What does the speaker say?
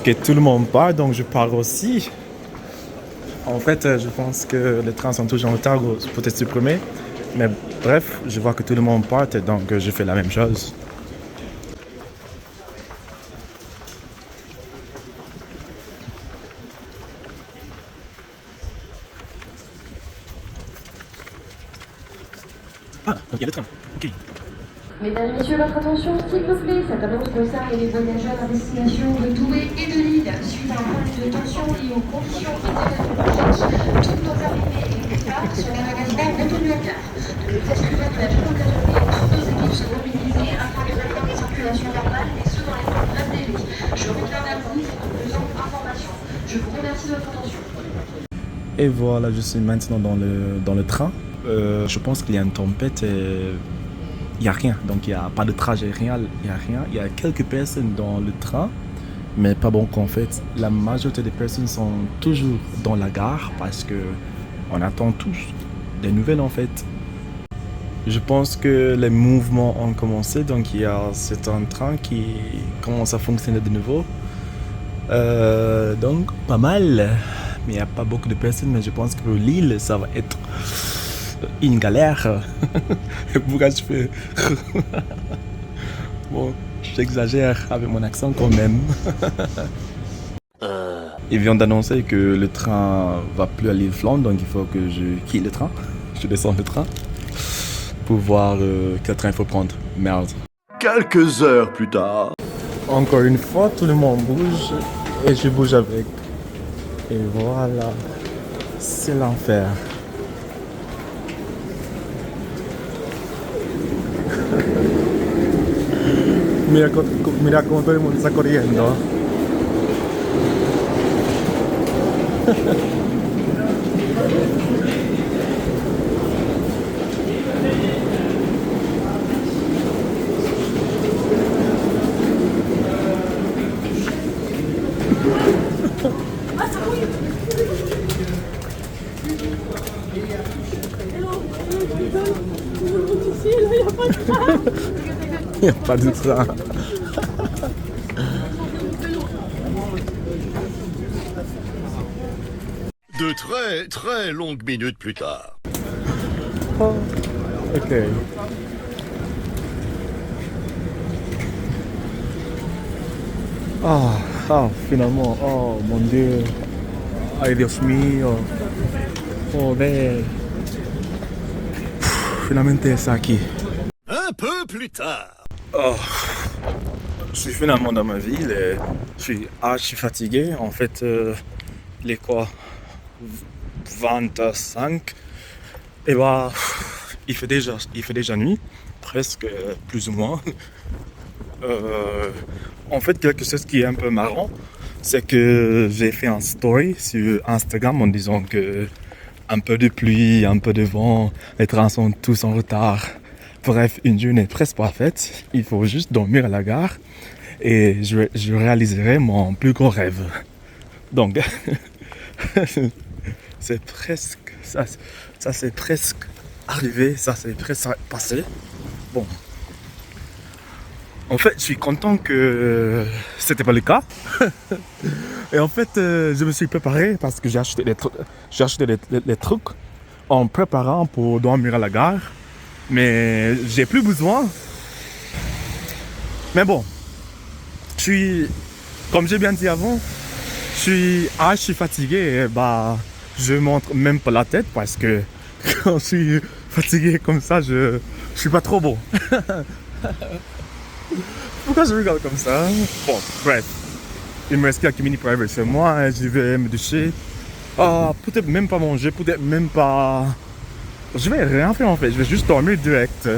Ok, tout le monde part, donc je pars aussi. En fait, je pense que les trains sont toujours en retard ou peut-être supprimés. Mais bref, je vois que tout le monde part, donc je fais la même chose. Ah, donc il y a le train. Ok. Mesdames, Messieurs, votre attention, s'il vous plaît. Cette annonce concerne les voyageurs à destination de Toué et de Lille. Suite à un problème de tension lié aux conditions météorologiques, toutes nos arrivées et départs sont irrémédiablement maintenues en gare. De les excuser de la vie occasionnée, toutes nos équipes sont mobilisées afin de rétablir une circulation normale et ce dans les plus brefs délais. Je reviens vers vous pour de plus amples informations. Je vous remercie de votre attention. Et voilà, je suis maintenant dans le train. Je pense qu'il y a une tempête et il n'y a rien. Donc il n'y a pas de trajet, rien, il n'y a rien. Il y a quelques personnes dans le train, mais pas bon qu'en fait, la majorité des personnes sont toujours dans la gare parce que on attend tous des nouvelles en fait. Je pense que les mouvements ont commencé, donc c'est un train qui commence à fonctionner de nouveau. Donc pas mal, mais il n'y a pas beaucoup de personnes, mais je pense que pour Lille, ça va être une galère. Pourquoi je fais bon, j'exagère avec mon accent quand même. Ils viennent d'annoncer que le train va plus à Lille-Flandre, donc il faut que je quitte le train. Je descends le train pour voir quel train il faut prendre. Merde. Quelques heures plus tard. Encore une fois, tout le monde bouge et je bouge avec. Et voilà, c'est l'enfer. Mira cómo todo el mundo está corriendo. Il n'y a pas de train. De très très longues minutes plus tard. Oh, ok. Finalement. Oh, mon Dieu. Ay, Dios mío. Joder. Finalmente está aquí. Un peu plus tard. Oh, je suis finalement dans ma ville et je suis archi fatigué. En fait, il est quoi 25. Et bah, il fait déjà nuit, presque, plus ou moins. En fait, quelque chose qui est un peu marrant, c'est que j'ai fait un story sur Instagram en disant que un peu de pluie, un peu de vent, les trains sont tous en retard. Bref, une journée presque parfaite. Il faut juste dormir à la gare et je réaliserai mon plus gros rêve. Donc, c'est presque ça c'est presque arrivé, ça c'est presque passé. Bon, en fait, je suis content que c'était pas le cas. Et en fait, je me suis préparé parce que j'ai acheté des trucs en préparant pour dormir à la gare. Mais j'ai plus besoin. Mais bon, comme j'ai bien dit avant, je suis archi fatigué et bah, je montre même pas la tête parce que quand je suis fatigué comme ça, je suis pas trop beau. Pourquoi je regarde comme ça? Bon, bref. Il me reste quelques minutes pour arriver chez moi, je vais me doucher. Peut-être même pas manger, peut-être même pas... Je vais rien faire en fait, je vais juste dormir direct.